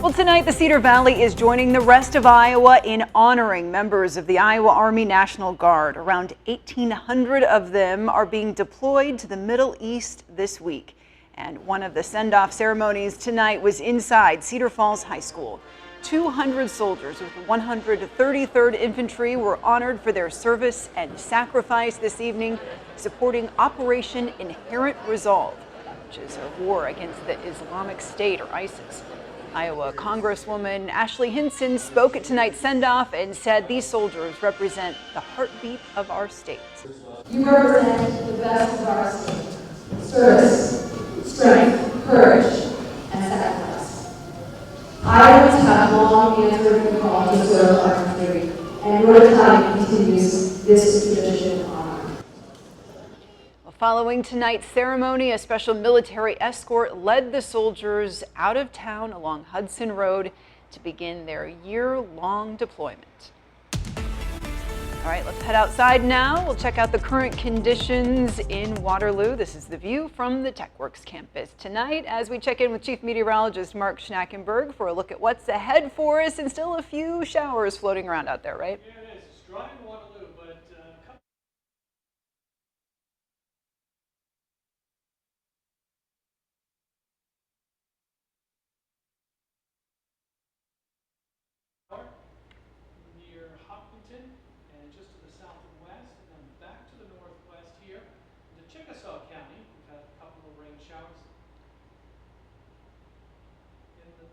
Well, tonight the Cedar Valley is joining the rest of Iowa in honoring members of the Iowa Army National Guard. Around 1,800 of them are being deployed to the Middle East this week. And one of the send-off ceremonies tonight was inside Cedar Falls High School. 200 soldiers with the 133rd Infantry were honored for their service and sacrifice this evening, supporting Operation Inherent Resolve, which is a war against the Islamic State or ISIS. Iowa Congresswoman Ashley Hinson spoke at tonight's send-off and said these soldiers represent the heartbeat of our state. You represent the best of our state: service, strength, courage, and sacrifice. Iowans have long answered the call to serve our country, and your battalion continues this tradition of honor. Following tonight's ceremony, a special military escort led the soldiers out of town along Hudson Road to begin their year-long deployment. All right, let's head outside now. We'll check out the current conditions in Waterloo. This is the view from the TechWorks campus tonight as we check in with Chief Meteorologist Mark Schnackenberg for a look at what's ahead for us, and still a few showers floating around out there, right? Yeah, it is. It's dry in Waterloo, but near Hopkinton and just to the south and west, and then back to the northwest here into Chickasaw County. We've had a couple of rain showers in the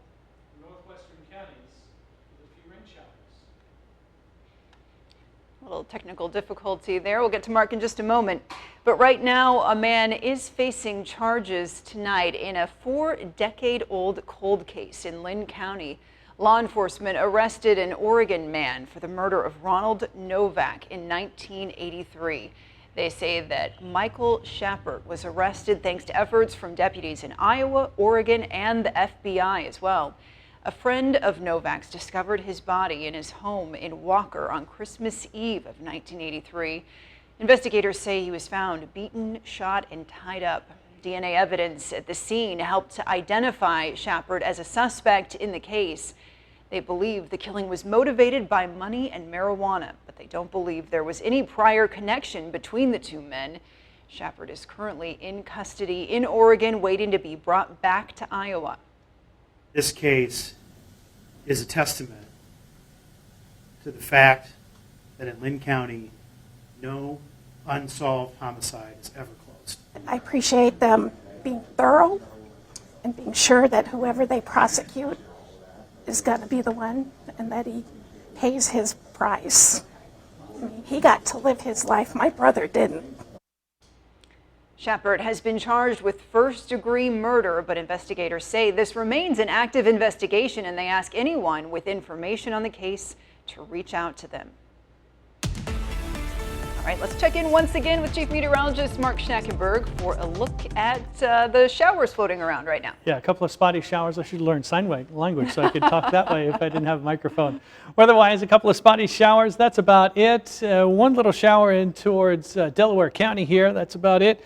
northwestern counties with a few rain showers. A little technical difficulty there. We'll get to Mark in just a moment. But right now, a man is facing charges tonight in a 4-decade-old cold case in Linn County. Law enforcement arrested an Oregon man for the murder of Ronald Novak in 1983. They say that Michael Schappert was arrested thanks to efforts from deputies in Iowa, Oregon, and the FBI as well. A friend of Novak's discovered his body in his home in Walker on Christmas Eve of 1983. Investigators say he was found beaten, shot, and tied up. DNA evidence at the scene helped to identify Schappert as a suspect in the case. They believe the killing was motivated by money and marijuana, but they don't believe there was any prior connection between the two men. Schappert is currently in custody in Oregon, waiting to be brought back to Iowa. This case is a testament to the fact that in Linn County, no unsolved homicide is ever closed. I appreciate them being thorough and being sure that whoever they prosecute is going to be the one, and that he pays his price. I mean, he got to live his life. My brother didn't. Schappert has been charged with first-degree murder, but investigators say this remains an active investigation, and they ask anyone with information on the case to reach out to them. All right, let's check in once again with Chief Meteorologist Mark Schnackenberg for a look at the showers floating around right now. yeah, a couple of spotty showers. I should learn sign language so I could talk that way if I didn't have a microphone. Otherwise, a couple of spotty showers. That's about it. One little shower in towards Delaware County here. That's about it.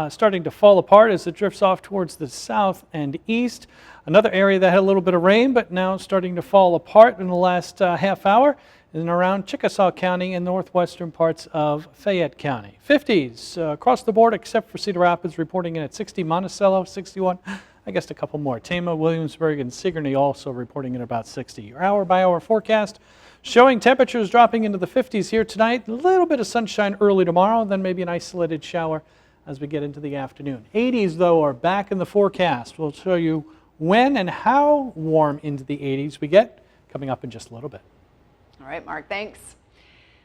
Starting to fall apart as it drifts off towards the south and east. Another area that had a little bit of rain, but now starting to fall apart in the last half hour and around Chickasaw County and northwestern parts of Fayette County. 50s across the board except for Cedar Rapids, reporting in at 60, Monticello 61. I guess a couple more. Tama, Williamsburg, and Sigourney also reporting in about 60. Your hour-by-hour forecast showing temperatures dropping into the 50s here tonight. A little bit of sunshine early tomorrow, then maybe an isolated shower as we get into the afternoon. 80s, though, are back in the forecast. We'll show you when and how warm into the 80s we get coming up in just a little bit. All right, Mark, thanks.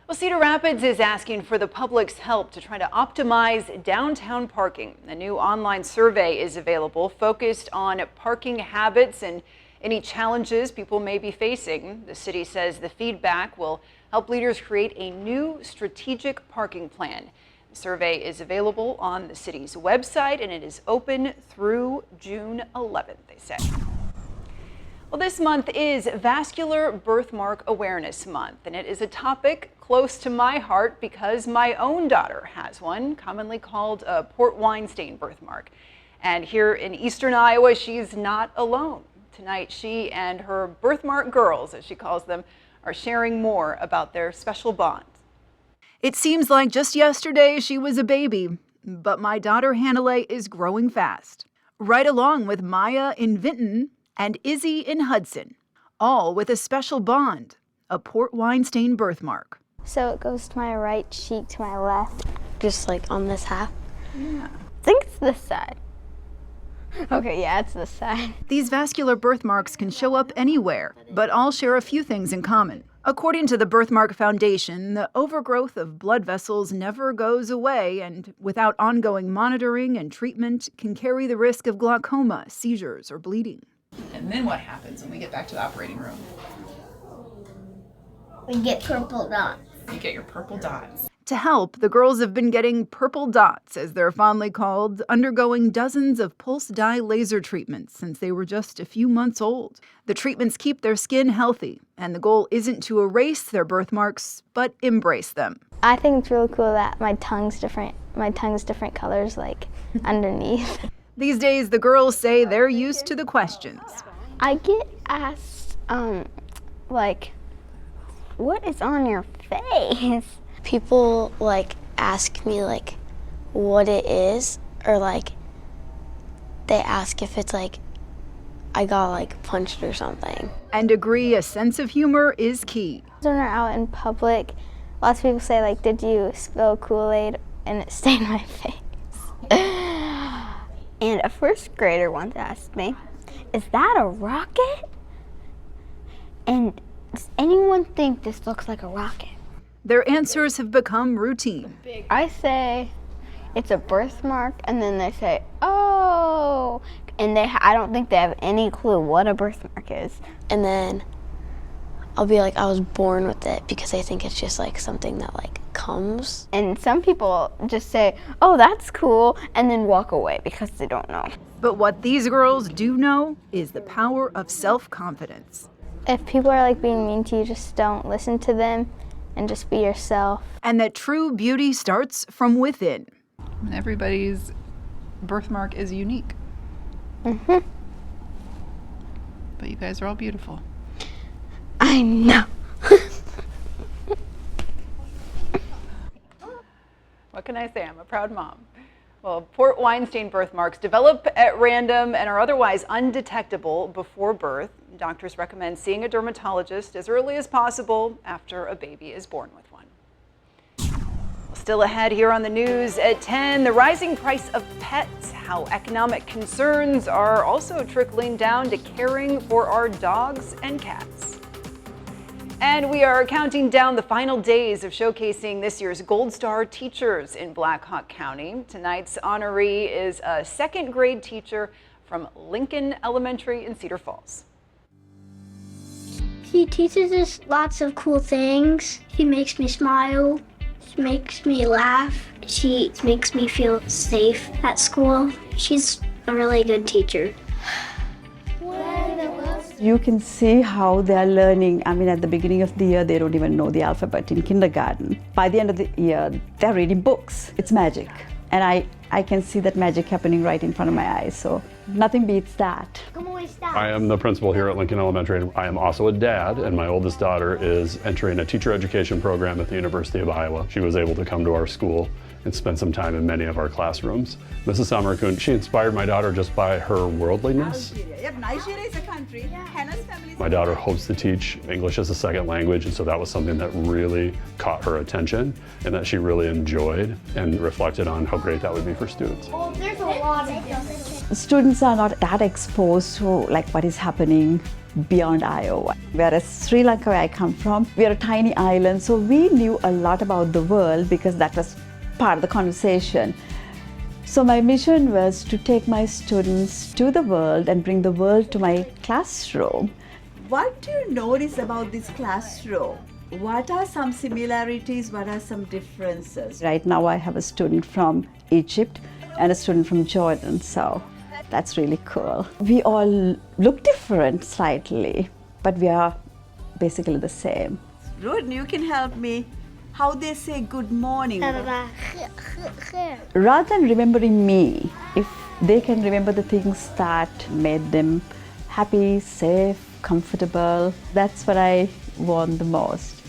Well, Cedar Rapids is asking for the public's help to try to optimize downtown parking. A new online survey is available focused on parking habits and any challenges people may be facing. The city says the feedback will help leaders create a new strategic parking plan. The survey is available on the city's website, and it is open through June 11th, they say. Well, this month is Vascular Birthmark Awareness Month, and it is a topic close to my heart because my own daughter has one, commonly called a port wine stain birthmark. And here in eastern Iowa, she's not alone. Tonight, she and her birthmark girls, as she calls them, are sharing more about their special bond. It seems like just yesterday she was a baby, but my daughter Hannah is growing fast. Right along with Maya in Vinton and Izzy in Hudson, all with a special bond, a Port Wine stain birthmark. So it goes to my right cheek to my left, just like on this half. Yeah. I think it's this side. Okay, yeah, it's this side. These vascular birthmarks can show up anywhere, but all share a few things in common. According to the Birthmark Foundation, the overgrowth of blood vessels never goes away and, without ongoing monitoring and treatment, can carry the risk of glaucoma, seizures, or bleeding. And then what happens when we get back to the operating room? We get purple dots. You get your purple dots. To help, the girls have been getting purple dots, as they're fondly called, undergoing dozens of pulse dye laser treatments since they were just a few months old. The treatments keep their skin healthy, and the goal isn't to erase their birthmarks, but embrace them. I think it's really cool that my tongue's different colors, like underneath. These days, the girls say they're used to the questions. I get asked, like, what is on your face? People like ask me like what it is, or like they ask if it's like I got like punched or something. And agree a sense of humor is key. When we're out in public, lots of people say like, did you spill Kool-Aid and it stained my face? And a first grader once asked me, is that a rocket? And does anyone think this looks like a rocket? Their answers have become routine. I say it's a birthmark, and then they say, oh, and I don't think they have any clue what a birthmark is. And then I'll be like, I was born with it, because I think it's just like something that like comes. And some people just say, oh, that's cool, and then walk away because they don't know. But what these girls do know is the power of self-confidence. If people are like being mean to you, just don't listen to them and just be yourself. And that true beauty starts from within. And everybody's birthmark is unique. Mm-hmm. But you guys are all beautiful. I know. What can I say? I'm a proud mom. Well, Port Wine stain birthmarks develop at random and are otherwise undetectable before birth. Doctors recommend seeing a dermatologist as early as possible after a baby is born with one. Still ahead here on the news at 10, the rising price of pets, how economic concerns are also trickling down to caring for our dogs and cats. And we are counting down the final days of showcasing this year's Gold Star teachers in Black Hawk County. Tonight's honoree is a second grade teacher from Lincoln Elementary in Cedar Falls. She teaches us lots of cool things. She makes me smile. She makes me laugh. She makes me feel safe at school. She's a really good teacher. You can see how they are learning. I mean, at the beginning of the year, they don't even know the alphabet in kindergarten. By the end of the year, they're reading books. It's magic. And I can see that magic happening right in front of my eyes. So nothing beats that. I am the principal here at Lincoln Elementary. I am also a dad, and my oldest daughter is entering a teacher education program at the University of Iowa. She was able to come to our school and spend some time in many of our classrooms. Mrs. Samarakun, she inspired my daughter just by her worldliness. Nigeria is a country. My daughter hopes to teach English as a second language, and so that was something that really caught her attention and that she really enjoyed and reflected on how great that would be for students. Oh, there's a lot of different. Students are not that exposed to like what is happening beyond Iowa. Whereas Sri Lanka, where I come from, we are a tiny island, so we knew a lot about the world because that was part of the conversation. So my mission was to take my students to the world and bring the world to my classroom. What do you notice about this classroom? What are some similarities? What are some differences? Right now I have a student from Egypt and a student from Jordan, so that's really cool. We all look different slightly, but we are basically the same. Ruth, you can help me. How they say good morning. Rather than remembering me, if they can remember the things that made them happy, safe, comfortable. That's what I want the most.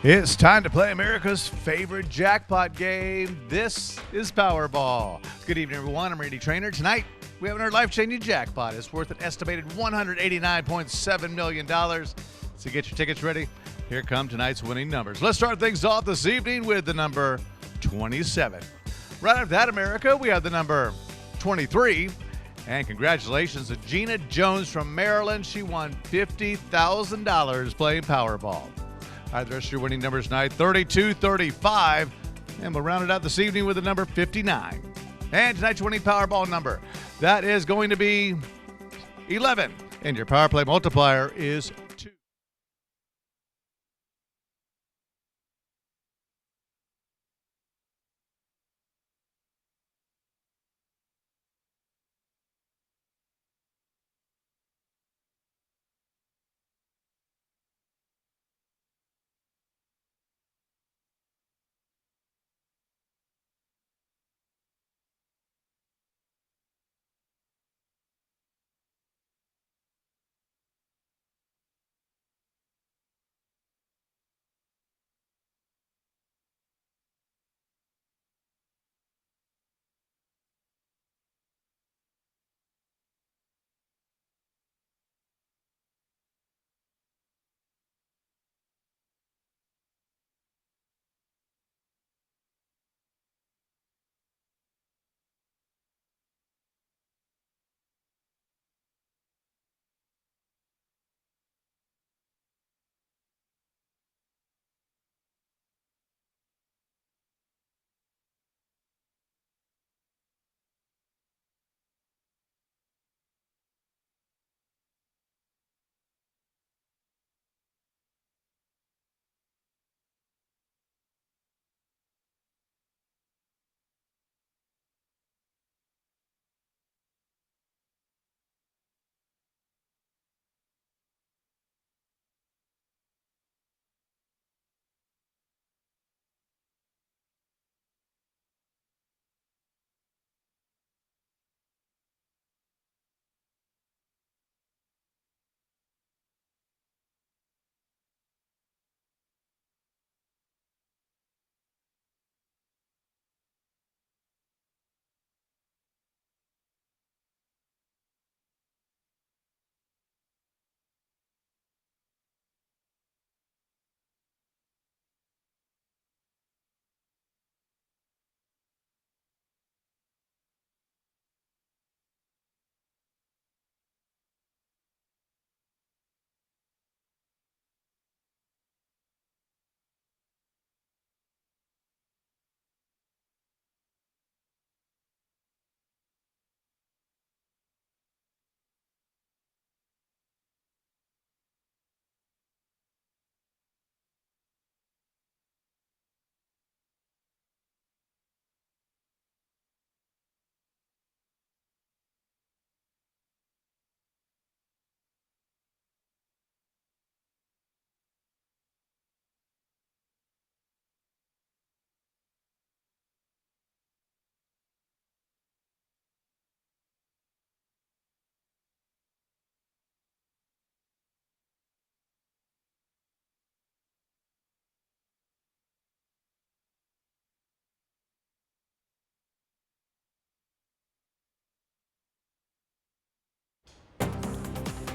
It's time to play America's favorite jackpot game. This is Powerball. Good evening, everyone. I'm Randy Trainer. Tonight, we have our life-changing jackpot. It's worth an estimated $189.7 million. So get your tickets ready. Here come tonight's winning numbers. Let's start things off this evening with the number 27. Right after that, America, we have the number 23. And congratulations to Gina Jones from Maryland. She won $50,000 playing Powerball. All right, the rest of your winning numbers tonight, 32, 35, and we'll round it out this evening with the number 59. And tonight's winning Powerball number, that is going to be 11. And your power play multiplier is 2.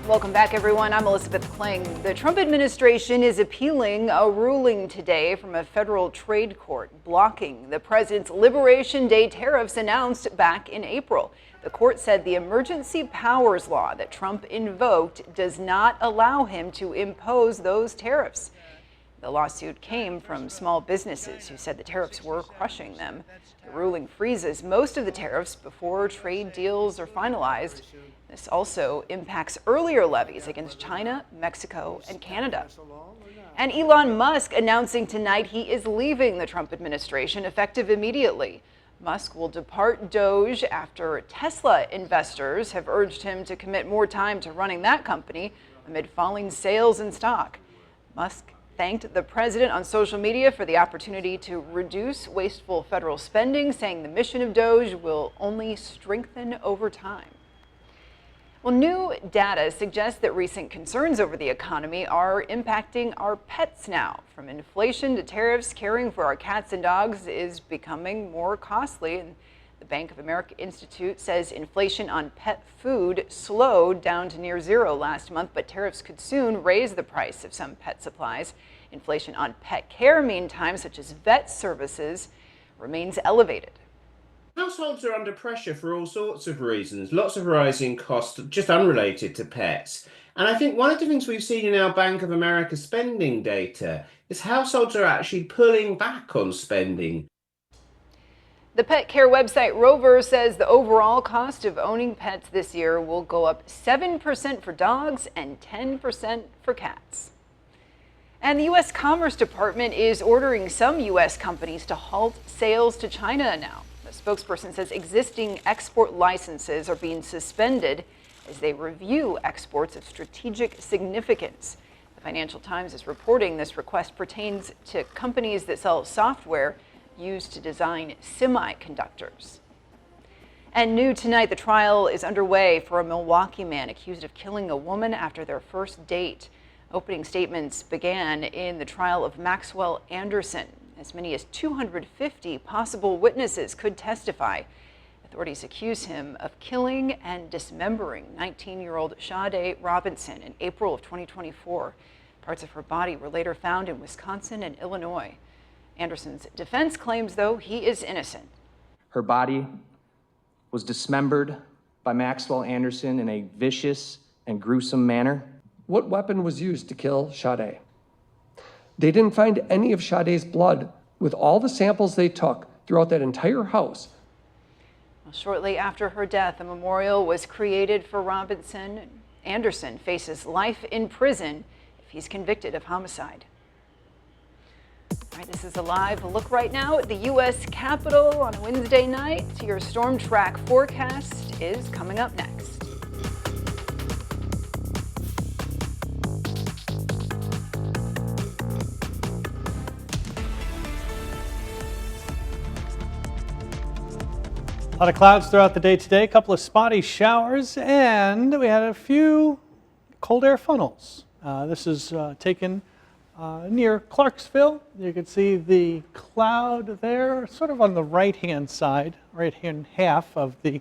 Welcome back, everyone. I'm Elizabeth Kling. The Trump administration is appealing a ruling today from a federal trade court blocking the president's Liberation Day tariffs announced back in April. The court said the emergency powers law that Trump invoked does not allow him to impose those tariffs. The lawsuit came from small businesses who said the tariffs were crushing them. The ruling freezes most of the tariffs before trade deals are finalized. This also impacts earlier levies against China, Mexico, and Canada. And Elon Musk announcing tonight he is leaving the Trump administration effective immediately. Musk will depart Doge after Tesla investors have urged him to commit more time to running that company amid falling sales and stock. Musk thanked the president on social media for the opportunity to reduce wasteful federal spending, saying the mission of DOGE will only strengthen over time. Well, new data suggests that recent concerns over the economy are impacting our pets now. From inflation to tariffs, caring for our cats and dogs is becoming more costly. And the Bank of America Institute says inflation on pet food slowed down to near zero last month, but tariffs could soon raise the price of some pet supplies. Inflation on pet care, meantime, such as vet services, remains elevated. Households are under pressure for all sorts of reasons, lots of rising costs just unrelated to pets. And I think one of the things we've seen in our Bank of America spending data is households are actually pulling back on spending. The pet care website Rover says the overall cost of owning pets this year will go up 7% for dogs and 10% for cats. And the U.S. Commerce Department is ordering some U.S. companies to halt sales to China now. Spokesperson says existing export licenses are being suspended as they review exports of strategic significance. The Financial Times is reporting this request pertains to companies that sell software used to design semiconductors. And new tonight, the trial is underway for a Milwaukee man accused of killing a woman after their first date. Opening statements began in the trial of Maxwell Anderson. As many as 250 possible witnesses could testify. Authorities accuse him of killing and dismembering 19-year-old Sade Robinson in April of 2024. Parts of her body were later found in Wisconsin and Illinois. Anderson's defense claims, though, he is innocent. Her body was dismembered by Maxwell Anderson in a vicious and gruesome manner. What weapon was used to kill Sade? They didn't find any of Sade's blood with all the samples they took throughout that entire house. Well, shortly after her death, a memorial was created for Robinson. Anderson faces life in prison if he's convicted of homicide. All right, this is a live look right now at the U.S. Capitol on Wednesday night. Your Storm Track forecast is coming up next. A lot of clouds throughout the day today, a couple of spotty showers, and we had a few cold air funnels. This is taken near Clarksville. You can see the cloud there, sort of on the right-hand side, right-hand half of the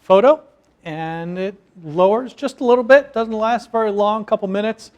photo, and it lowers just a little bit, doesn't last very long, a couple minutes,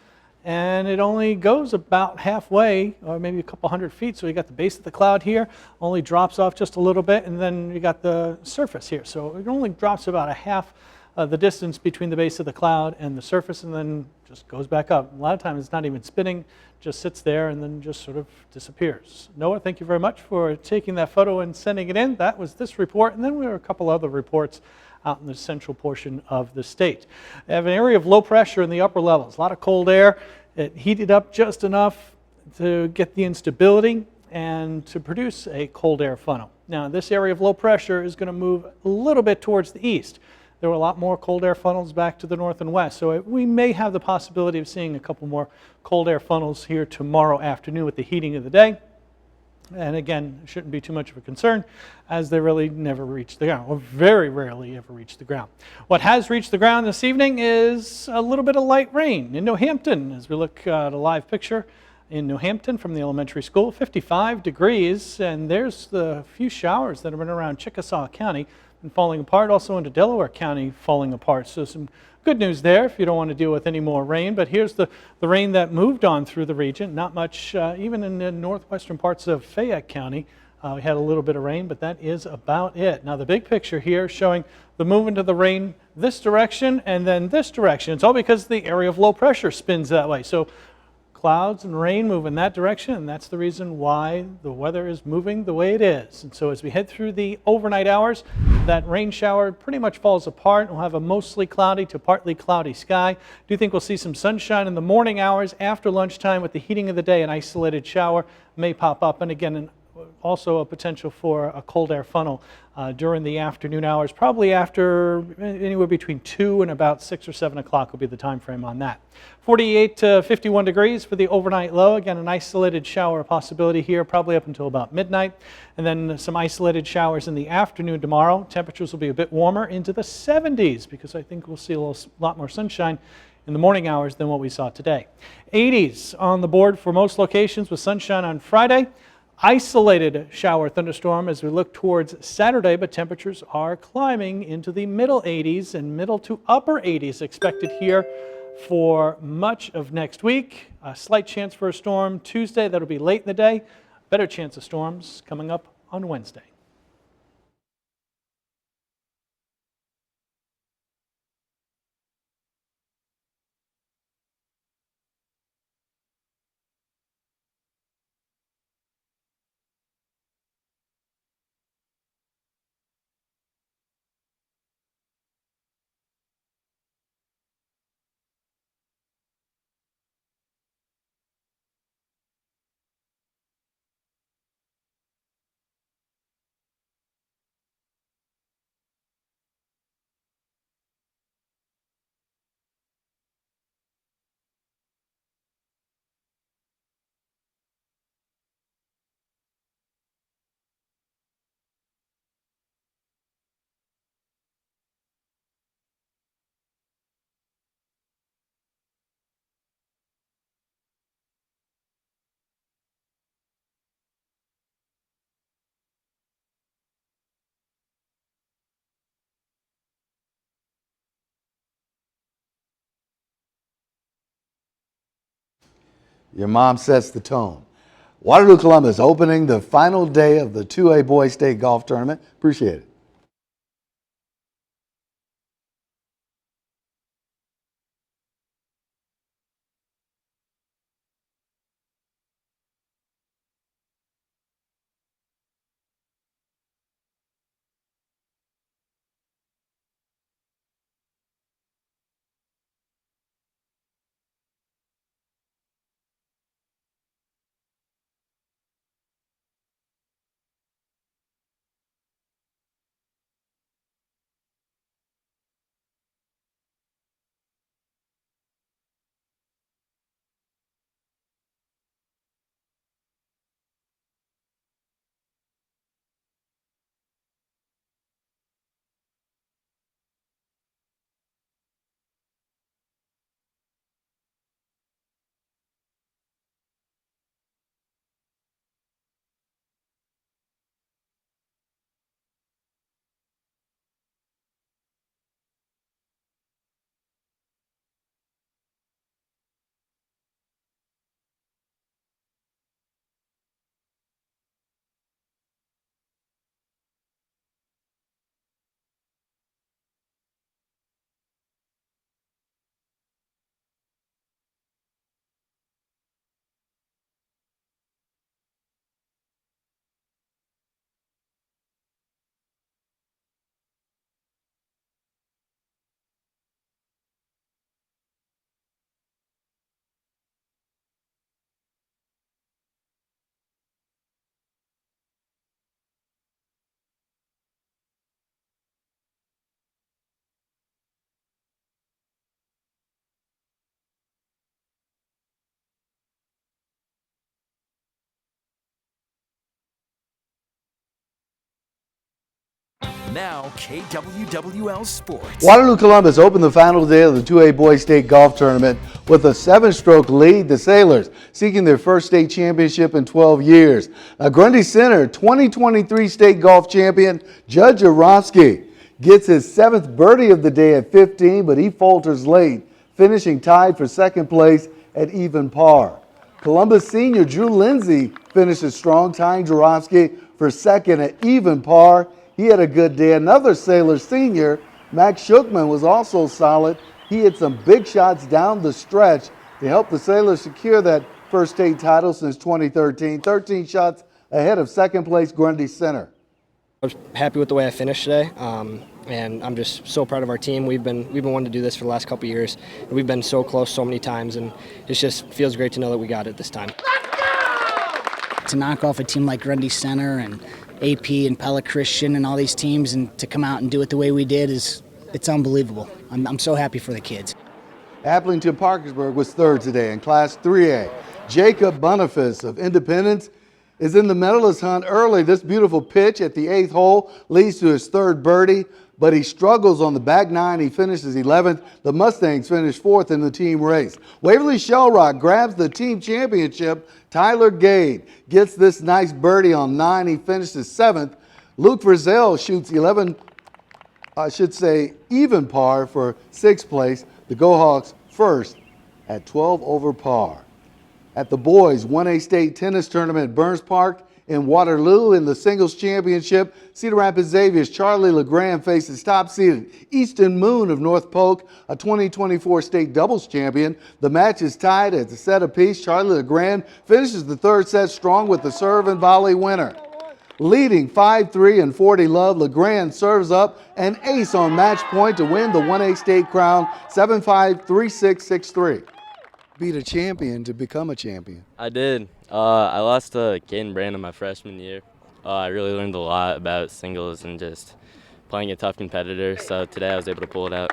and it only goes about halfway, or maybe a couple hundred feet. So you got the base of the cloud here, only drops off just a little bit, and then you got the surface here. So it only drops about a half the distance between the base of the cloud and the surface, and then just goes back up. A lot of times it's not even spinning, just sits there and then just sort of disappears. Noah, thank you very much for taking that photo and sending it in. That was this report, and then we have a couple other reports out in the central portion of the state. They have an area of low pressure in the upper levels, a lot of cold air. It heated up just enough to get the instability and to produce a cold air funnel. Now, this area of low pressure is going to move a little bit towards the east. There were a lot more cold air funnels back to the north and west, so we may have the possibility of seeing a couple more cold air funnels here tomorrow afternoon with the heating of the day. And again, it shouldn't be too much of a concern, as they really never reach the ground, or very rarely ever reach the ground. What has reached the ground this evening is a little bit of light rain in New Hampton. As we look at a live picture in New Hampton from the elementary school, 55 degrees, and there's the few showers that have been around Chickasaw County and falling apart, also into Delaware County falling apart. So some good news there if you don't want to deal with any more rain. But here's the rain that moved on through the region. Not much, even in the northwestern parts of Fayette County. We had a little bit of rain, but that is about it. Now the big picture here showing the movement of the rain this direction and then this direction. It's all because the area of low pressure spins that way. So clouds and rain move in that direction, and that's the reason why the weather is moving the way it is. And so as we head through the overnight hours, that rain shower pretty much falls apart. We'll have a mostly cloudy to partly cloudy sky. I do think we'll see some sunshine in the morning hours after lunchtime with the heating of the day. An isolated shower may pop up, and again, also a potential for a cold air funnel during the afternoon hours, probably after anywhere between 2 and about 6 or 7 o'clock will be the time frame on that. 48 to 51 degrees for the overnight low. Again, an isolated shower possibility here, probably up until about midnight. And then some isolated showers in the afternoon tomorrow. Temperatures will be a bit warmer into the 70s because I think we'll see a lot more sunshine in the morning hours than what we saw today. 80s on the board for most locations with sunshine on Friday. Isolated shower thunderstorm as we look towards Saturday, but temperatures are climbing into the middle 80s and middle to upper 80s expected here for much of next week. A slight chance for a storm Tuesday. That'll be late in the day. Better chance of storms coming up on Wednesday. Your mom sets the tone. Waterloo Columbus opening the final day of the 2A Boys State Golf Tournament. Appreciate it. Now, KWWL Sports. Waterloo Columbus opened the final day of the 2A Boys State Golf Tournament with a 7-stroke lead. The Sailors seeking their first state championship in 12 years. Grundy Center 2023 state golf champion Judd Jarofsky gets his 7th birdie of the day at 15, but he falters late, finishing tied for second place at even par. Columbus senior Drew Lindsay finishes strong, tying Jarofsky for second at even par. He had a good day. Another Sailor senior, Max Shookman, was also solid. He hit some big shots down the stretch to help the Sailors secure that first state title since 2013. 13 shots ahead of second place Grundy Center. I was happy with the way I finished today, and I'm just so proud of our team. We've been wanting to do this for the last couple of years. We've been so close so many times, and it just feels great to know that we got it this time. to knock off a team like Grundy Center and AP and Pella Christian and all these teams, and to come out and do it the way we did it's unbelievable. I'm so happy for the kids. Aplington Parkersburg was third today in Class 3A. Jacob Boniface of Independence is in the medalist hunt early. This beautiful pitch at the 8th hole leads to his third birdie, but he struggles on the back nine. He finishes 11th. The Mustangs finished 4th in the team race. Waverly Shellrock grabs the team championship. Tyler Gade gets this nice birdie on 9. He finishes 7th. Luke Frizzell shoots even par for 6th place. The Go Hawks first at 12 over par. At the boys 1A state tennis tournament at Burns Park in Waterloo in the singles championship, Cedar Rapids Xavier's Charlie LeGrand faces top-seeded Easton Moon of North Polk, a 2024 state doubles champion. The match is tied at a set apiece. Charlie LeGrand finishes the third set strong with the serve and volley winner. Leading 5-3 and 40 love, LeGrand serves up an ace on match point to win the 1A state crown 7-5, 3-6, 6-3. Beat a champion to become a champion. I did. I lost to Caden Brandon my freshman year. I really learned a lot about singles and just playing a tough competitor, so today I was able to pull it out.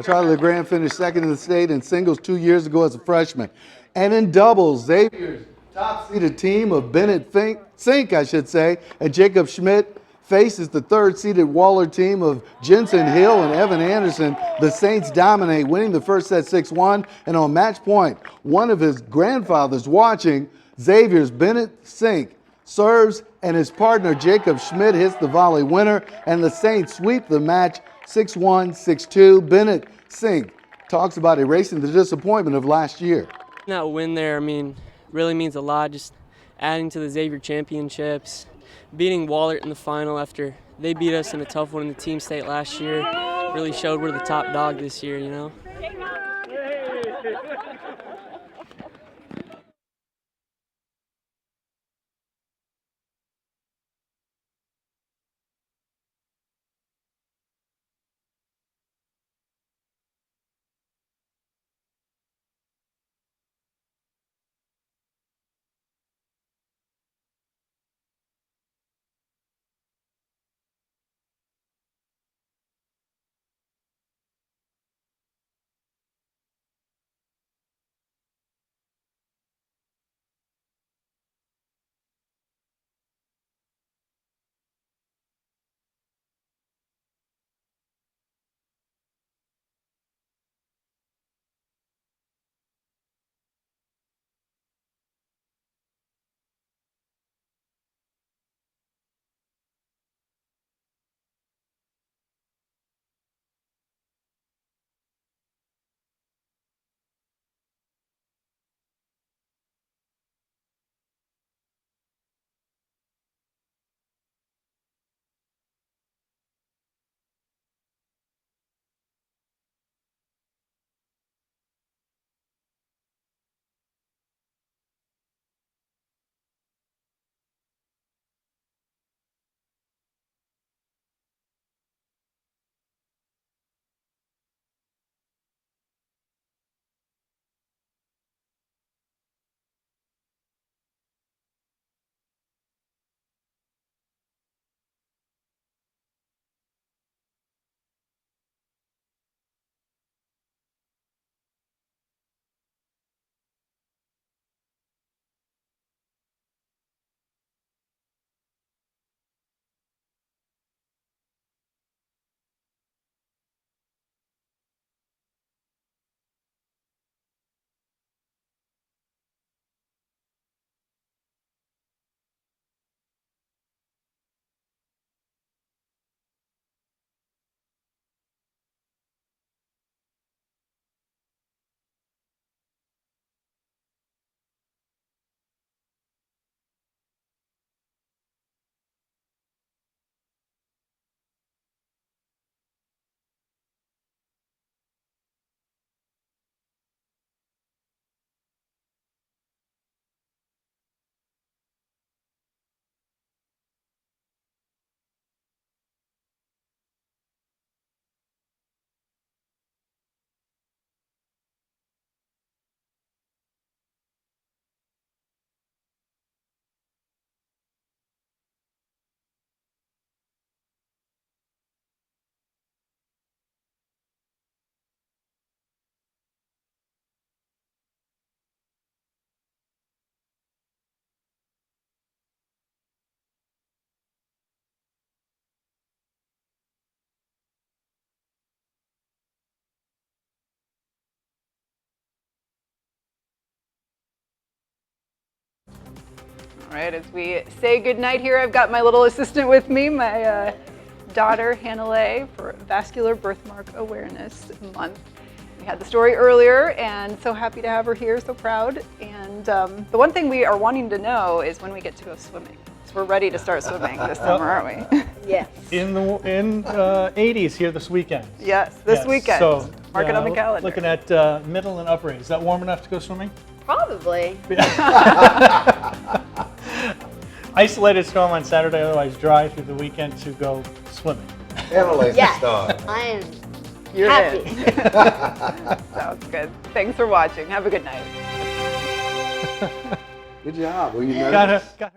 Charlie LeGrand finished second in the state in singles 2 years ago as a freshman. And in doubles, Xavier's top-seeded team of Bennett Sink, and Jacob Schmidt faces the third-seeded Waller team of Jensen Hill and Evan Anderson. The Saints dominate, winning the first set 6-1. And on match point, one of his grandfathers watching, Xavier's Bennett Sink serves, and his partner Jacob Schmidt hits the volley winner, and the Saints sweep the match 6-1, 6-2. Bennett Sink talks about erasing the disappointment of last year. That win there, really means a lot. Just adding to the Xavier championships, beating Wahlert in the final after they beat us in a tough one in the team state last year, really showed we're the top dog this year, you know. right, as we say goodnight here, I've got my little assistant with me, my daughter, Hannah Lay, for Vascular Birthmark Awareness Month. We had the story earlier, and so happy to have her here, so proud. And the one thing we are wanting to know is when we get to go swimming. So we're ready to start swimming this summer, aren't we? Yes. In 80s here this weekend. Yes, this weekend. So mark it on the calendar. Looking at middle and upper. Is that warm enough to go swimming? Probably. Isolated storm on Saturday, otherwise dry through the weekend to go swimming. Yes, I am You're happy. in. Sounds good. Thanks for watching. Have a good night. Good job. Were you Got her.